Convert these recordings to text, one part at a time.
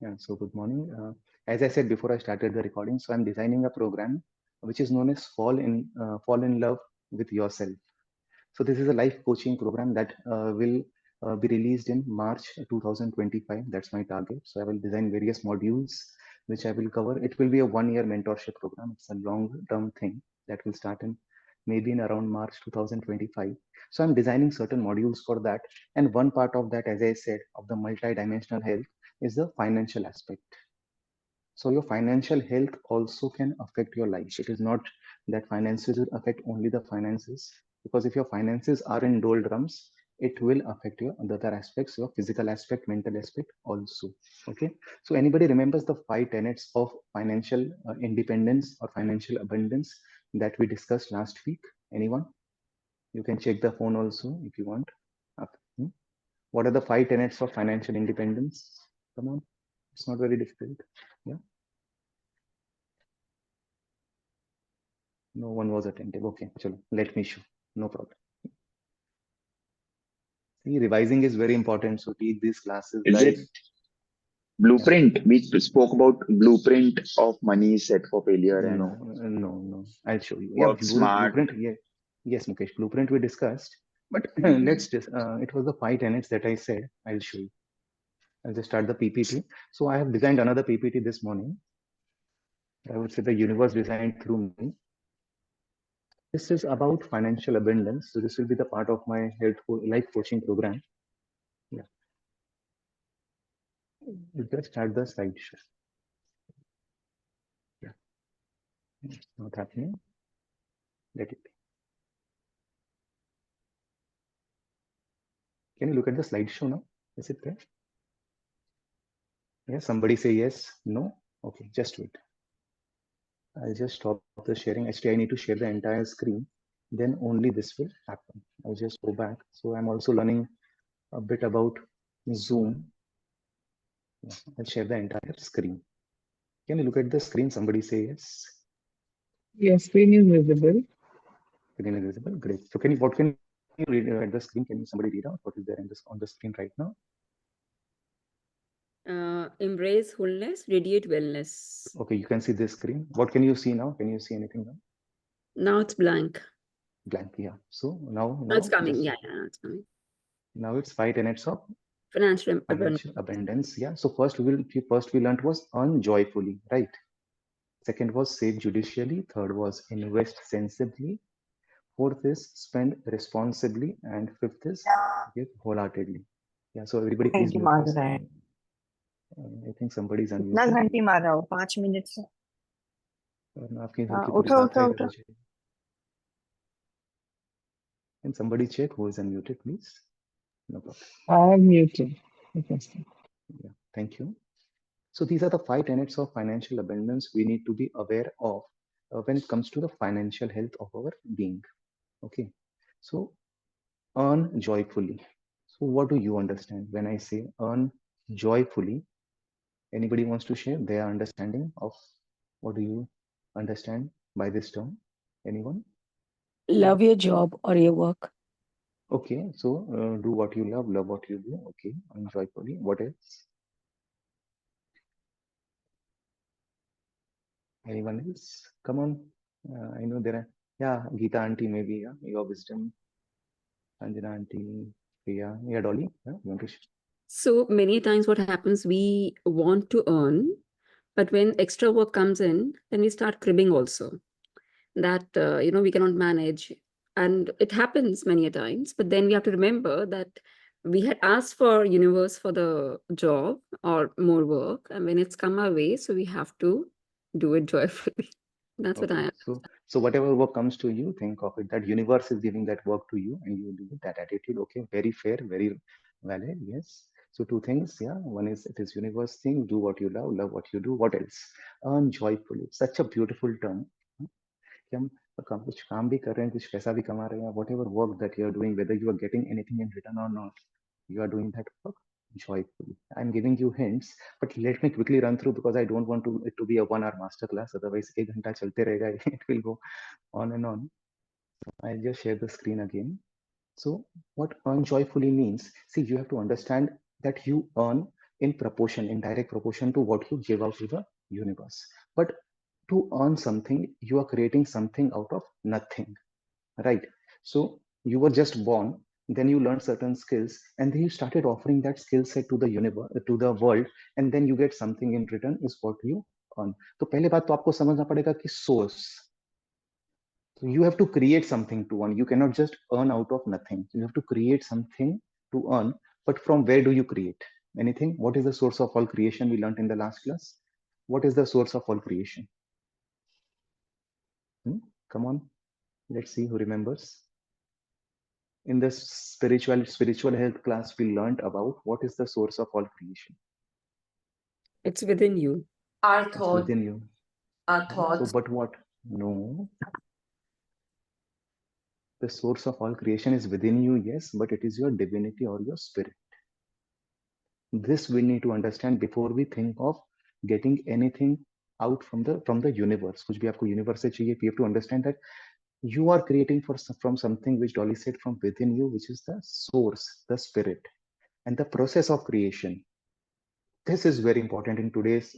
Yeah, so good morning. As I said before I started the recording, so I'm designing a program which is known as Fall in Love with Yourself. So this is a life coaching program that will be released in March 2025. That's my target. So I will design various modules which I will cover. It will be a 1 year mentorship program. It's a long-term thing that will start in maybe in around March 2025. So I'm designing certain modules for that. And one part of that, as I said, of the multidimensional health is the financial aspect. So your financial health also can affect your life. It is not that finances will affect only the finances, because if your finances are in doldrums, it will affect your other aspects, your physical aspect, mental aspect also. Okay. So anybody remembers the 5 tenets of financial independence or financial abundance that we discussed last week? Anyone? You can check the phone also if you want. Hmm? What are the 5 tenets of financial independence? Come on. It's not very difficult. Yeah. No one was attentive. Okay, chalo, let me show. No problem. See, revising is very important. So take these classes, Is it guys. Yeah. blueprint? We spoke about blueprint of money set for failure No, and no. I'll show you. Yeah, work smart. blueprint. Yeah. Yes, Mukesh. Blueprint we discussed. But Mhm. let's just. It was the 5 tenets that I said. I'll show you. I'll just start the PPT. So I have designed another PPT this morning. I would say the universe designed through me. This is about financial abundance. So this will be the part of my life coaching program. Yeah. You just start the slideshow. Yeah. It's not happening. Let it be. Can you look at the slideshow now? Is it there? Yes, somebody say yes, no. Okay, just wait. I'll just stop the sharing. Actually, I need to share the entire screen. Then only this will happen. I'll just go back. So I'm also learning a bit about Zoom. Yeah, I'll share the entire screen. Can you look at the screen? Somebody say yes. Your screen is visible. Screen is visible. Great. So what can you read at the screen? Can you somebody read out what is there on the screen right now? Embrace wholeness, radiate wellness. Okay, you can see this screen. What can you see now? Can you see anything now? Now it's blank. Blank. Yeah. So Now it's now coming. just Yeah, now it's coming. now it's 5 tenets of Financial abundance. financial abundance. Yeah. So first we learned was earn joyfully, right? Second was save judicially. Third was invest sensibly. Fourth is spend responsibly, and fifth is give wholeheartedly. Yeah. So everybody, please घंटी mute मार yourself. रहा है I think somebody is कितना unmuted. घंटी मार रहा हो 5 minute से वरना आपके घर हाँ, की पूरी उठो शाखा उठो इधर उठो आ जाएगी. Can somebody check who is unmuted, please? No problem. I have muted. Okay. Yeah. Thank you. So these are the 5 tenets of financial abundance we need to be aware of when it comes to the financial health of our being. Okay. So earn joyfully. So what do you understand when I say earn joyfully? Anybody wants to share their understanding of what do you understand by this term? Anyone? Love your job or your work. Okay. So do what you love what you do. Okay. Earn joyfully. What else? Anyone else? Come on. I know there are. Yeah, Geeta auntie maybe. Yeah, your wisdom. Anjana auntie. Priya. Yeah, Dolly. Yeah, you want to share? So many times, what happens, we want to earn, but when extra work comes in, then we start cribbing also. That we cannot manage, and it happens many a times. But then we have to remember that we had asked for universe for the job or more work, and when it's come our way, so we have to do it joyfully. That's what I Okay. am. So whatever work comes to you, think of it that universe is giving that work to you and you do with that attitude. Okay. Very fair, very valid. Yes. So two things. Yeah. One is it is universe thing. Do what you love what you do. What else? Earn joyfully. Such a beautiful term. कि हम कुछ काम भी कर रहे हैं कुछ पैसा भी कमा रहे हैं whatever work that you are doing whether you are getting anything in return or not you are doing that work joyfully. I'm giving you hints but let me quickly run through because I don't want it to be a 1 hour master class otherwise 1 घंटा चलते रहेगा it will go on and on. I'll just share the screen again. So what earn joyfully means, see, you have to understand that you earn in proportion, in direct proportion to what you give out to the universe. But to earn something, you are creating something out of nothing, right? So you were just born, then you learned certain skills, and then you started offering that skill set to the universe, to the world, and then you get something in return is what you earn. तो पहले बात तो आपको समझना पड़ेगा कि source. So you have to create something to earn. You cannot just earn out of nothing. You have to create something to earn. But from where do you create? Anything? What is the source of all creation we learned in the last class? What is the source of all creation? Come on, let's see who remembers. In the spiritual health class, we learned about what is the source of all creation. It's within you. Our It's thought, within you. our So, thoughts. but what? No. The source of all creation is within you, yes, but it is your divinity or your spirit. This we need to understand before we think of getting anything out from the universe. कुछ भी आपको universe से चाहिए, we have to understand that you are creating from something which Dolly said from within you, which is the source, the spirit, and the process of creation. This is very important in today's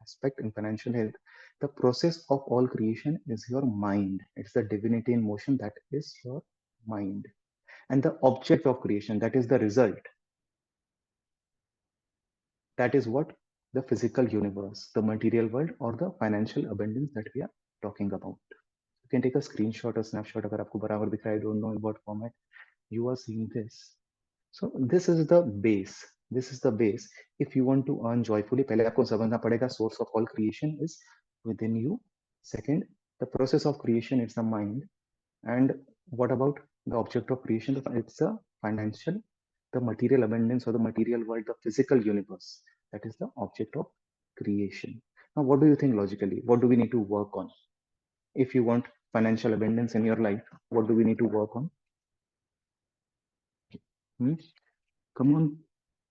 aspect in financial health. The process of all creation is your mind. It's the divinity in motion, that is your mind. And the object of creation, that is the result. That is what? The physical universe, the material world, or the financial abundance that we are talking about. You can take a screenshot or snapshot अगर आपको बराबर दिख रहा है, I don't know in what format you are seeing this. So this is the base. This is the base. If you want to earn joyfully, पहले आपको समझना पड़ेगा source of all creation is within you. Second, the process of creation is the mind. And what about the object of creation? It's the financial, the material abundance or the material world, the physical universe. That is the object of creation. Now, what do you think logically? What do we need to work on? If you want financial abundance in your life, what do we need to work on? Come on,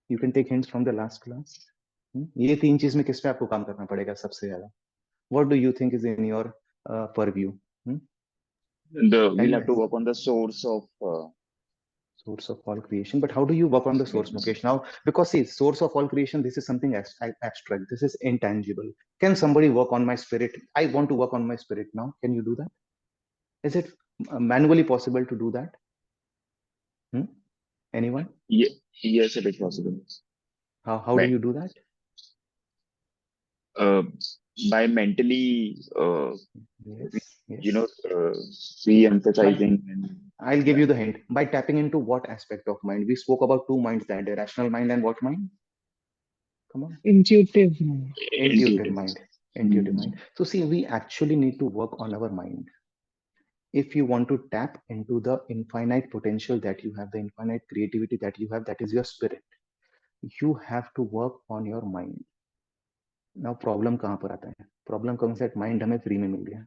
you can take hints from the last class. ये तीन चीज में किस पे आपको काम करना पड़ेगा सबसे ज्यादा? What do you think is in your purview? We'll have to work on the Source of all creation. But how do you work on the source, Mukesh? Now, because see, source of all creation, this is something abstract. This is intangible. Can somebody work on my spirit? I want to work on my spirit now. Can you do that? Is it manually possible to do that? Anyone? yes, it is possible. How do you do that? By mentally, Yes. re-emphasizing. And I'll give you the hint. By tapping into what aspect of mind? We spoke about two minds that day, rational mind and what mind? Come on. Intuitive mind. Intuitive mind. Intuitive mind. So see, we actually need to work on our mind. If you want to tap into the infinite potential that you have, the infinite creativity that you have, that is your spirit, you have to work on your mind. Now problem कहाँ पर आता है? Problem comes that mind हमें free में मिल गया.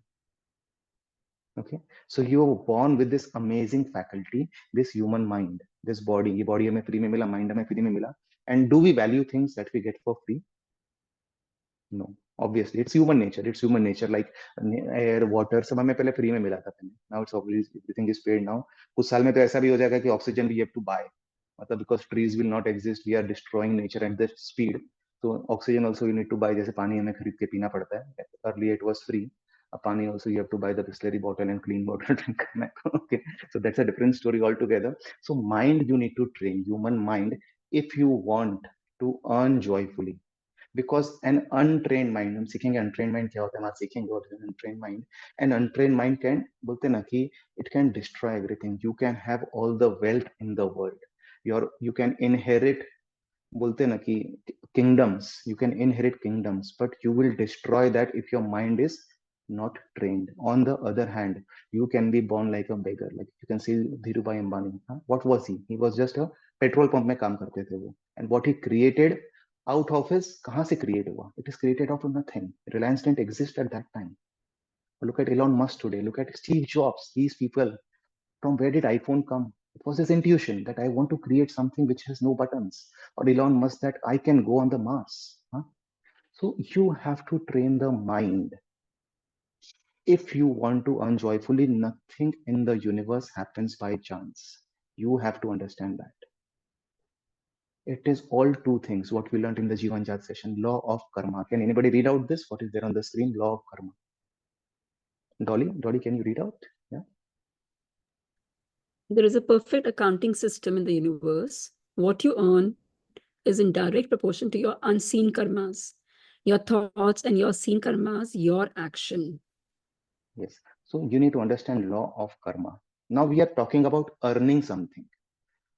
Okay, so you are born with this amazing faculty, this human mind, this body. ये body हमें free में मिला, mind हमें free में मिला. And do we value things that we get for free? No, obviously it's human nature. It's human nature. Like air, water, सब हमें पहले free में मिला था पहले. Now it's obviously everything is paid now. कुछ साल में तो ऐसा भी हो जाएगा कि oxygen we have to buy. मतलब because trees will not exist, we are destroying nature at this speed. So oxygen also you need to buy. जैसे पानी हमें खरीद के पीना पड़ता है. Earlier it was free. Pani also you have to buy the Bisleri bottle and clean bottle drink. Okay, so that's a different story altogether. So mind you need to train, human mind, if you want to earn joyfully. Because an untrained mind, हम सीखेंगे untrained mind क्या होता है, हम सीखेंगे what is an untrained mind. An untrained mind can, बोलते ना कि it can destroy everything. You can have all the wealth in the world. You can inherit, बोलते ना कि kingdoms. You can inherit kingdoms, but you will destroy that if your mind is not trained. On the other hand, you can be born like a beggar. Like you can see Dhirubhai Ambani. What was he? He was just a petrol pump में काम करते थे वो. And what he created out of his, कहाँ से create हुआ? It is created out of nothing. Reliance didn't exist at that time. Look at Elon Musk today. Look at Steve Jobs. These people. From where did iPhone come? It was his intuition that I want to create something which has no buttons. Or Elon Musk that I can go on the Mars. So you have to train the mind. If you want to earn joyfully, nothing in the universe happens by chance. You have to understand that. It is all two things what we learned in the Jivan Jat session, law of karma. Can anybody read out this? What is there on the screen? Law of karma. Dolly, can you read out? Yeah. There is a perfect accounting system in the universe. What you earn is in direct proportion to your unseen karmas. Your thoughts and your seen karmas, your action. Yes. So you need to understand law of karma. Now we are talking about earning something.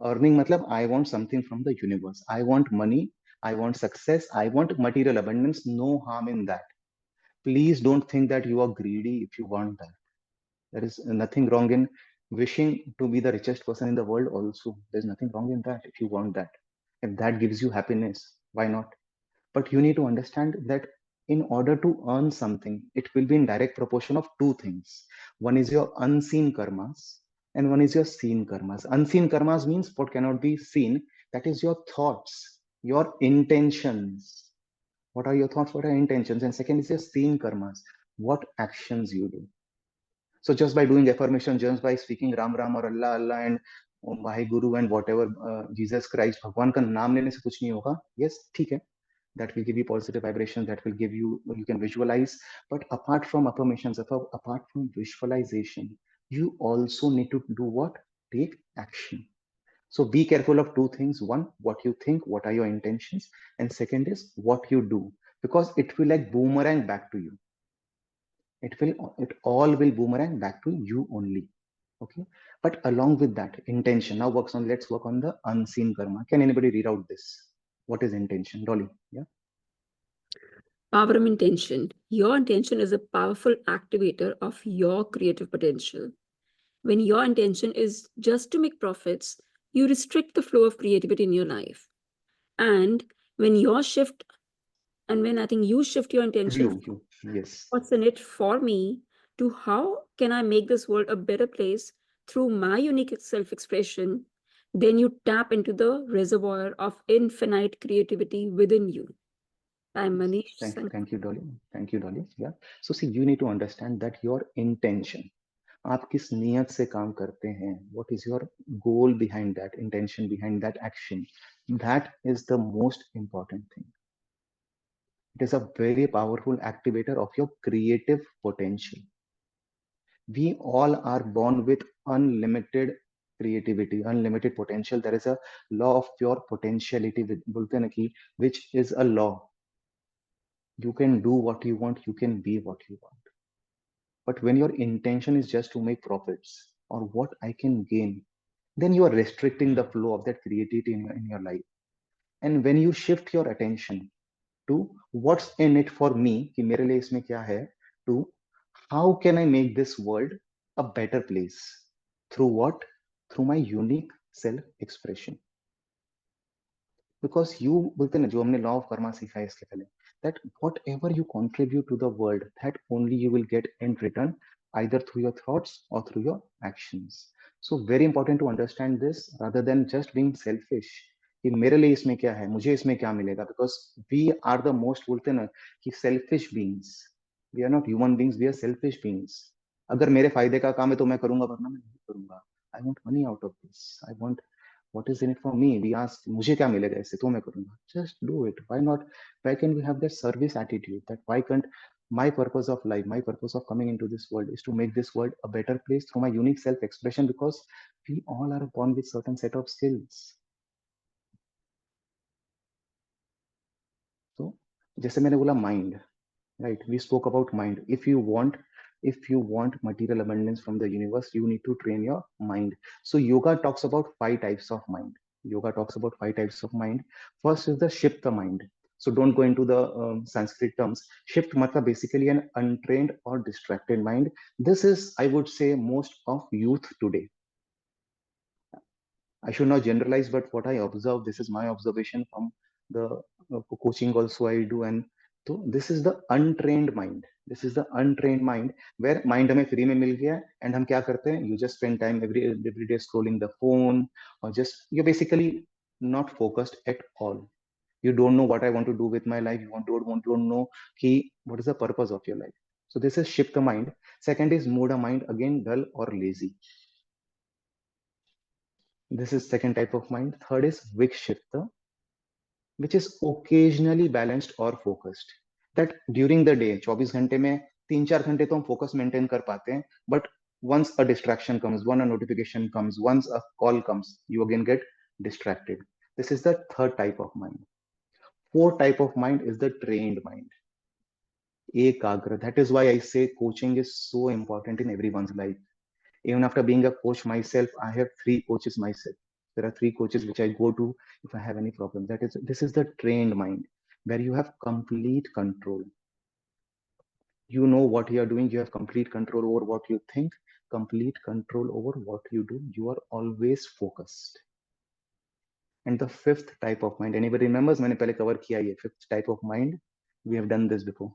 Earning matlab I want something from the universe. I want money. I want success. I want material abundance. No harm in that. Please don't think that you are greedy if you want that. There is nothing wrong in wishing to be the richest person in the world also. There's nothing wrong in that if you want that. If that gives you happiness, why not? But you need to understand that in order to earn something, it will be in direct proportion of two things. One is your unseen karmas, and one is your seen karmas. Unseen karmas means what cannot be seen. That is your thoughts, your intentions. What are your thoughts? What are your intentions? And second is your seen karmas. What actions you do. So just by doing affirmation, just by speaking Ram Ram or Allah Allah and Bhai Guru and whatever Jesus Christ, भगवान का नाम लेने से कुछ नहीं होगा. Yes, ठीक है. That will give you positive vibrations. That will give you can visualize. But apart from affirmations, apart from visualization, you also need to do what? Take action. So be careful of two things. One, what you think, what are your intentions, and second is what you do, because it will like boomerang back to you. It all will boomerang back to you only. Okay. But along with that, intention now works on. Let's work on the unseen karma. Can anybody read out this? What is intention? Dolly? Yeah. Power of intention. Your intention is a powerful activator of your creative potential. When your intention is just to make profits, you restrict the flow of creativity in your life. And when your shift, and when I think you shift your intention from Yes. what's in it for me to how can I make this world a better place through my unique self-expression, then you tap into the reservoir of infinite creativity within you. I'm Manish Sanghai. Thank you, Dolly. Thank you, Dolly. Yeah. So see, you need to understand that your intention. आप किस नियत से काम करते हैं? What is your goal behind that intention, behind that action? That is the most important thing. It is a very powerful activator of your creative potential. We all are born with unlimited creativity, unlimited potential. There is a law of pure potentiality with बोलते हैं ना कि which is a law. You can do what you want, you can be what you want. But when your intention is just to make profits or what I can gain, then you are restricting the flow of that creativity in your life. And when you shift your attention to what's in it for me, कि मेरे लिए इसमें क्या है, to how can I make this world a better place? Through what? Through my unique self-expression. Because you बोलते हैं ना जो हमने law of karma सीखा है इसके पहले, that whatever you contribute to the world, that only you will get in return, either through your thoughts or through your actions. So very important to understand this rather than just being selfish कि मेरे लिए इसमें क्या है, मुझे इसमें क्या मिलेगा, because we are the most बोलते हैं ना कि selfish beings. We are not human beings, we are selfish beings. अगर मेरे फायदे का काम है तो मैं करूंगा, वरना मैं नहीं करूंगा. I want money out of this. I want what is in it for me. We ask मुझे क्या मिलेगा इससे, तो मैं करूंगा. Just do it. Why not? Why can we have that service attitude? That why can't my purpose of life, my purpose of coming into this world is to make this world a better place through my unique self-expression, because we all are born with certain set of skills. So जैसे मैंने बोला mind, right? We spoke about mind. If you want material abundance from the universe, you need to train your mind. So yoga talks about 5 types of mind. Yoga talks about 5 types of mind. First is the shift the mind. So don't go into the Sanskrit terms. Shift matlab basically an untrained or distracted mind. This is, I would say, most of youth today. I should not generalize, but what I observe, this is my observation from the coaching also I do. And so this is the untrained mind. This is the untrained mind where mind हमें free में मिल गया है, and हम क्या करते हैं? You just spend time every day scrolling the phone, or just you're basically not focused at all. You don't know what I want to do with my life. You don't know what is the purpose of your life. So this is shift the mind. Second is mood a mind, again dull or lazy. This is second type of mind. Third is Vikshifta. which is occasionally balanced or focused. That during the day 24 घंटे में 3-4 घंटे तो हम focus maintain कर पाते हैं, but once a distraction comes, one a notification comes, once a call comes, you again get distracted. This is the third type of mind. Fourth type of mind is the trained mind. Ekagra. That is why I say coaching is so important in everyone's life. Even after being a coach myself, I have 3 coaches myself. There are 3 coaches which I go to if I have any problem. This is the trained mind where you have complete control. You know what you are doing, you have complete control over what you think, complete control over what you do. You are always focused. And the fifth type of mind, anybody remembers? मैंने पहले cover किया ये fifth type of mind. We have done this before.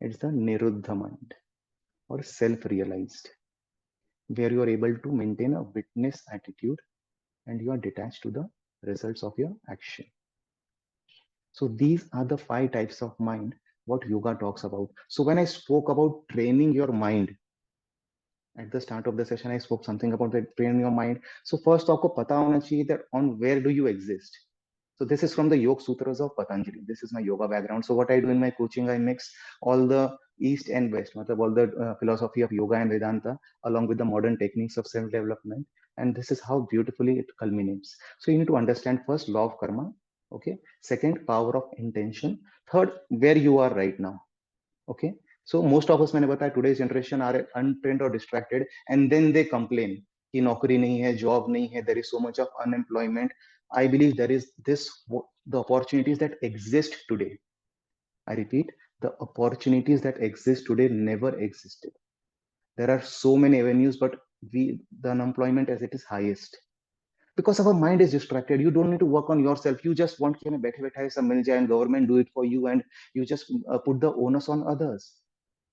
It's the niruddha mind or self-realized, where you are able to maintain a witness attitude and you are detached to the results of your action. So these are the 5 types of mind what yoga talks about. So when I spoke about training your mind at the start of the session, I spoke something about the training your mind. So first आपको पता होना चाहिए that on where do you exist. So this is from the Yoga Sutras of Patanjali. This is my yoga background. So what I do in my coaching, I mix all the East and West, matlab all the philosophy of yoga and Vedanta, along with the modern techniques of self-development. And this is how beautifully it culminates. So you need to understand first law of karma. Okay. Second, power of intention. Third, where you are right now. Okay. So most of us, मैंने बताया, today's generation are untrained or distracted, and then they complain कि नौकरी नहीं है, job नहीं है, there is so much of unemployment. I believe there is the opportunities that exist today. I repeat, the opportunities that exist today never existed. There are so many avenues, but the unemployment as it is highest because our mind is distracted. You don't need to work on yourself. You just want कि हमें बैठे बैठाए सब मिल जाए and government do it for you, and you just put the onus on others.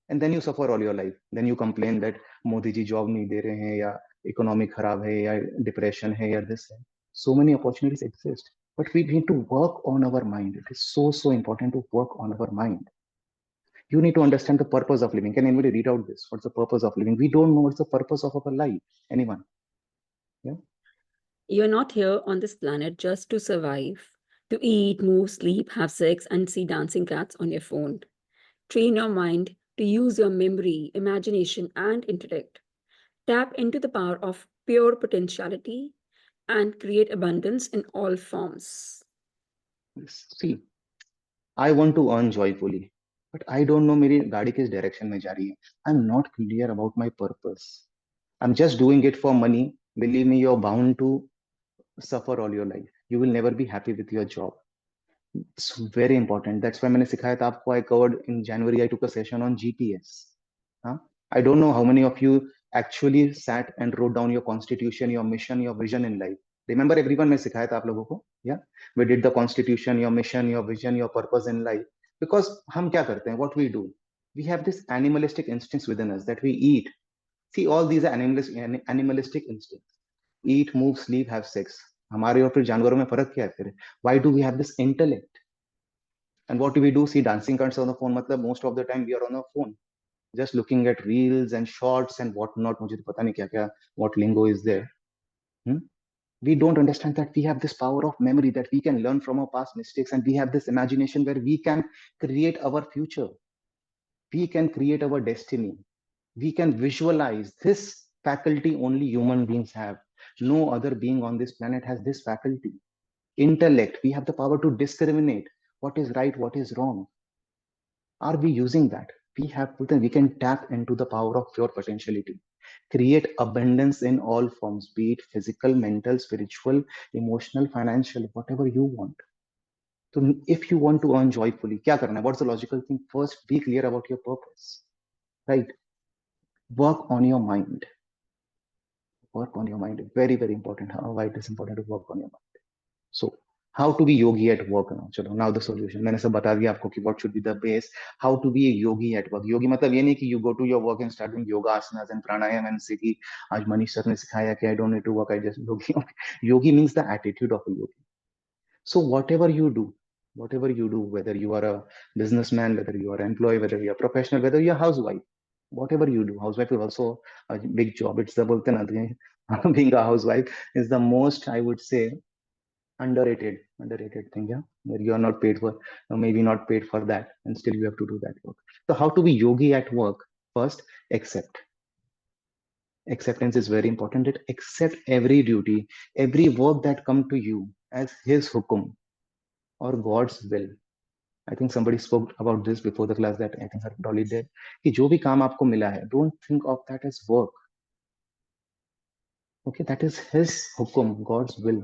And then you suffer all your life. Then you complain that Modi ji job nahi de rahe hain, ya economy kharab hai, ya depression hai, ya this hai. So many opportunities exist, but we need to work on our mind. It is so important to work on our mind. You need to understand the purpose of living. Can anybody read out this? What's the purpose of living? We don't know what's the purpose of our life. Anyone? Yeah. You're not here on this planet just to survive, to eat, move, sleep, have sex, and see dancing cats on your phone. Train your mind to use your memory, imagination, and intellect. Tap into the power of pure potentiality and create abundance in all forms. See, I want to earn joyfully, but I don't know मेरी गाड़ी किस direction में जा रही है. I'm not clear about my purpose. I'm just doing it for money. Believe me, you're bound to suffer all your life. You will never be happy with your job. It's very important. That's why मैंने सिखाया था आपको. I covered in January. I took a session on GPS. Huh? I don't know how many of you actually sat and wrote down your constitution, your mission, your vision in life. Remember everyone मैं सिखाया था आप लोगों को. Yeah, we did the constitution, your mission, your vision, your purpose in life. Because हम क्या करते हैं? What we do? We have this animalistic instincts within us that we eat. See, all these are animalistic instincts. Eat, move, sleep, have sex. हमारे और फिर जानवरों में फर्क क्या है फिर? Why do we have this intellect? And what do we do? See dancing cards on the phone. मतलब most of the time we are on our phone, just looking at reels and shorts and whatnot. मुझे तो पता नहीं क्या क्या what lingo is there. Hmm? We don't understand that we have this power of memory, that we can learn from our past mistakes, and we have this imagination where we can create our future. We can create our destiny. We can visualize. This faculty only human beings have. No other being on this planet has this faculty. Intellect. We have the power to discriminate what is right, what is wrong. Are we using that? We can tap into the power of pure potentiality. Create abundance in all forms, be it physical, mental, spiritual, emotional, financial, whatever you want. So if you want to earn joyfully, kya karna hai? What's the logical thing? First, be clear about your purpose. Right? Work on your mind. Work on your mind. Very, very important. Why it is important to work on your mind. So how to be yogi at work now? चलो, now the solution. मैंने सब बता दिया आपको कि what should be the base. How to be a yogi at work. Yogi मतलब ये नहीं कि you go to your work and start doing yoga asanas and pranayam and say कि आज मनीष सर ने सिखाया कि I don't need to work, I just yogi. Yogi means the attitude of a yogi. So whatever you do, whether you are a businessman, whether you are an employee, whether you are a professional, whether you are a housewife, whatever you do, housewife is also a big job. It's the बोलते ना being a housewife is the most, I would say, Underrated thing, yeah, where you are not paid for, maybe not paid for that, and still you have to do that work. So how to be yogi at work? First, accept. Acceptance is very important. That accept every duty, every work that come to you as his hukum or God's will. I think somebody spoke about this before the class, that I think Sir Dolly did, कि जो भी काम आपको मिला है, don't think of that as work. Okay, that is his hukum, God's will.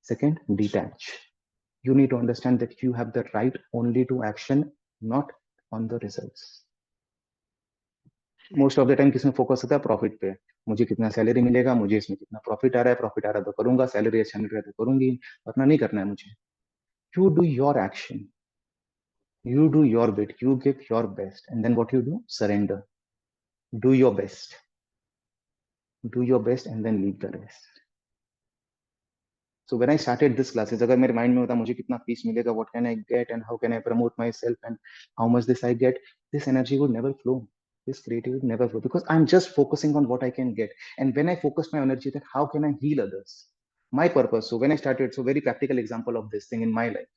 Second, detach. You need to understand that you have the right only to action, not on the results. Most of the time किसमें focus होता है? Profit पे. मुझे कितना salary मिलेगा, मुझे इसमें कितना प्रॉफिट आ रहा है, प्रॉफिट आ रहा है तो करूंगा, सैलरी अच्छा मिल रहा है तो करूंगी, वरना नहीं करना है मुझे. You do your action, you do your bit, you give your best, and then what you do? Surrender. Do your best, and then leave the rest. So when I started this classes, अगर मेरे mind में होता मुझे कितना piece मिलेगा, what can I get and how can I promote myself and how much this I get, this energy would never flow. This creativity would never flow because I'm just focusing on what I can get. And when I focus my energy, that how can I heal others? My purpose. So when I started, so very practical example of this thing in my life.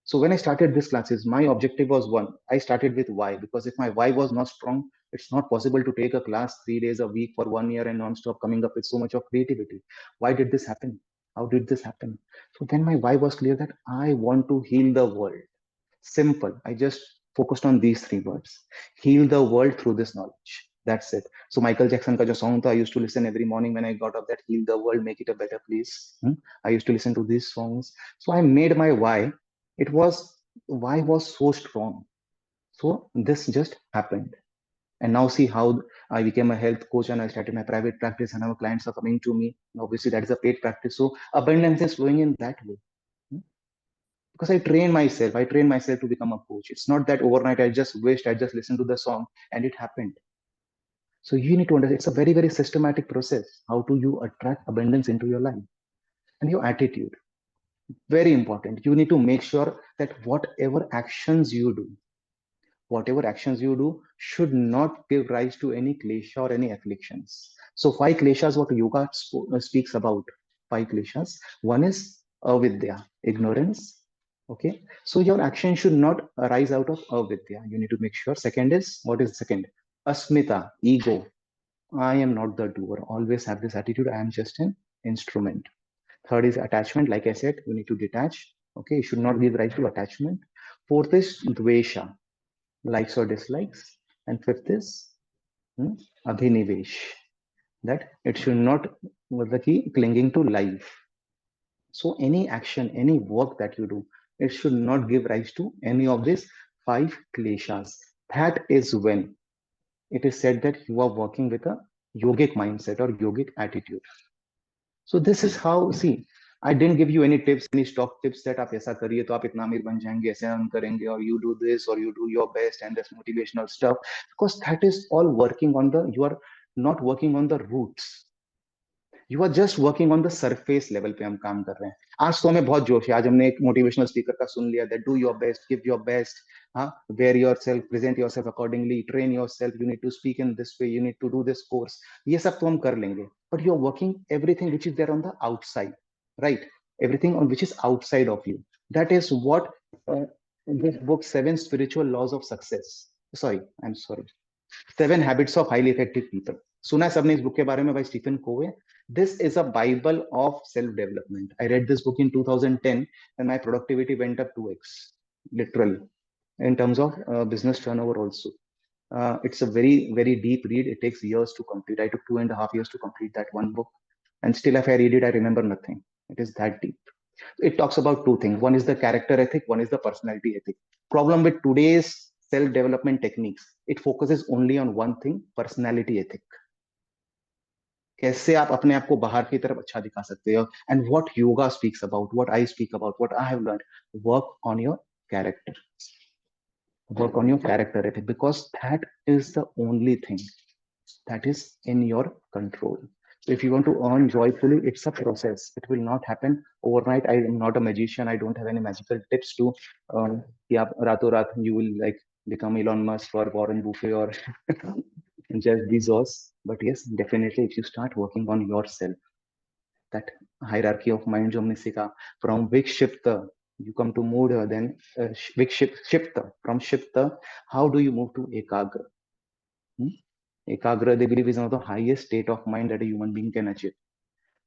So when I started this classes, my objective was one. I started with why, because if my why was not strong, it's not possible to take a class 3 days a week for 1 year and non-stop coming up with so much of creativity. Why did this happen? How did this happen? So when my why was clear that I want to heal the world, simple. I just focused on these three words: heal the world through this knowledge. That's it. So Michael Jackson ka jo song tha, I used to listen every morning when I got up, that heal the world, make it a better place. I used to listen to these songs. So I made my why. It was why was so strong. So this just happened. And now see how I became a health coach and I started my private practice and our clients are coming to me. Obviously, that is a paid practice. So abundance is flowing in that way. Because I trained myself to become a coach. It's not that overnight I just wished, I just listened to the song and it happened. So you need to understand it's a very, very systematic process. How do you attract abundance into your life? And your attitude. Very important. You need to make sure that whatever actions you do should not give rise to any klesha or any afflictions. So 5 kleshas, what yoga speaks about, 5 kleshas. One is avidya, ignorance. Okay, so your action should not arise out of avidya. You need to make sure. Second is, what is second? Asmita, ego. I am not the doer. Always have this attitude. I am just an instrument. Third is attachment. Like I said, you need to detach. Okay, you should not give rise to attachment. Fourth is dvesha, likes or dislikes. And fifth is abhinivesh, that it should not be clinging to life. So any action, any work that you do, it should not give rise to any of these 5 kleshas. That is when it is said that you are working with a yogic mindset or yogic attitude. So this is how, see, I didn't give you any tips, any stock tips that आप ऐसा करिए तो आप इतना अमीर बन जाएंगे, ऐसे हम करेंगे, or you do this or you do your best and this motivational stuff, because that is all working on the, you are not working on the roots. You are just working on the surface level पे हम काम कर रहे हैं. आज तो हमें बहुत जोश है, आज हमने एक मोटिवेशनल स्पीकर का सुन लिया, that do your best, give your best, हाँ, wear yourself, present yourself accordingly, train yourself, you need to speak in this way, you need to do this course. ये सब तो हम कर लेंगे, but you are working everything which is there on the outside, right? Everything on which is outside of you. That is what this book 7 Habits of Highly Effective People. सुना है सबने इस बुक के बारे में, by Stephen Covey. This is a Bible of self-development. I read this book in 2010 and my productivity went up 2x, literally, in terms of business turnover also. It's a very, very deep read. It takes years to complete. I took 2.5 years to complete that one book. And still, if I read it, I remember nothing. It is that deep. It talks about two things. One is the character ethic, one is the personality ethic. Problem with today's self-development techniques, it focuses only on one thing, personality ethic. कैसे आप अपने आप को बाहर की तरफ अच्छा दिखा सकते हो. And what yoga speaks about, what I speak about, what I have learned, work on your character, work on your character ethic, because that is the only thing that is in your control. So if you want to earn joyfully, it's a process. It will not happen overnight. I am not a magician. I don't have any magical tips to yeah, rato rat you will like become Elon Musk or Warren Buffett or Jeff Bezos. But yes, definitely if you start working on yourself, that hierarchy of mind जो हमने सीखा, from vikshipta you come to mood, then vikshipta, from shipta how do you move to ekagra? Ekagra, they believe, is one of the highest state of mind that a human being can achieve.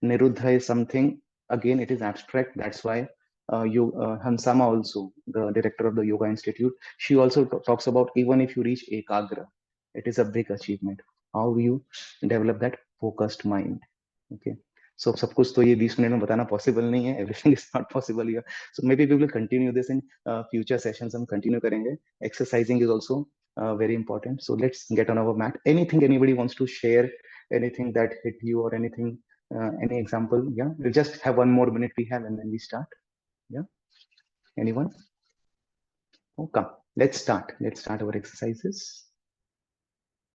Niruddha is something, again, it is abstract. That's why Hansama also, the director of the Yoga Institute, she also talks about even if you reach Ekagra, it is a big achievement. How you develop that focused mind. Okay. So सब कुछ तो ये 20 minute में बताना possible नहीं है. Everything is not possible here. So maybe we will continue this in future sessions. हम continue करेंगे. Exercising is also very important. So let's get on our mat. Anything anybody wants to share, anything that hit you or anything, any example? Yeah, we'll just have one more minute we have and then we start. Yeah, anyone? Oh, come. Let's start. Let's start our exercises.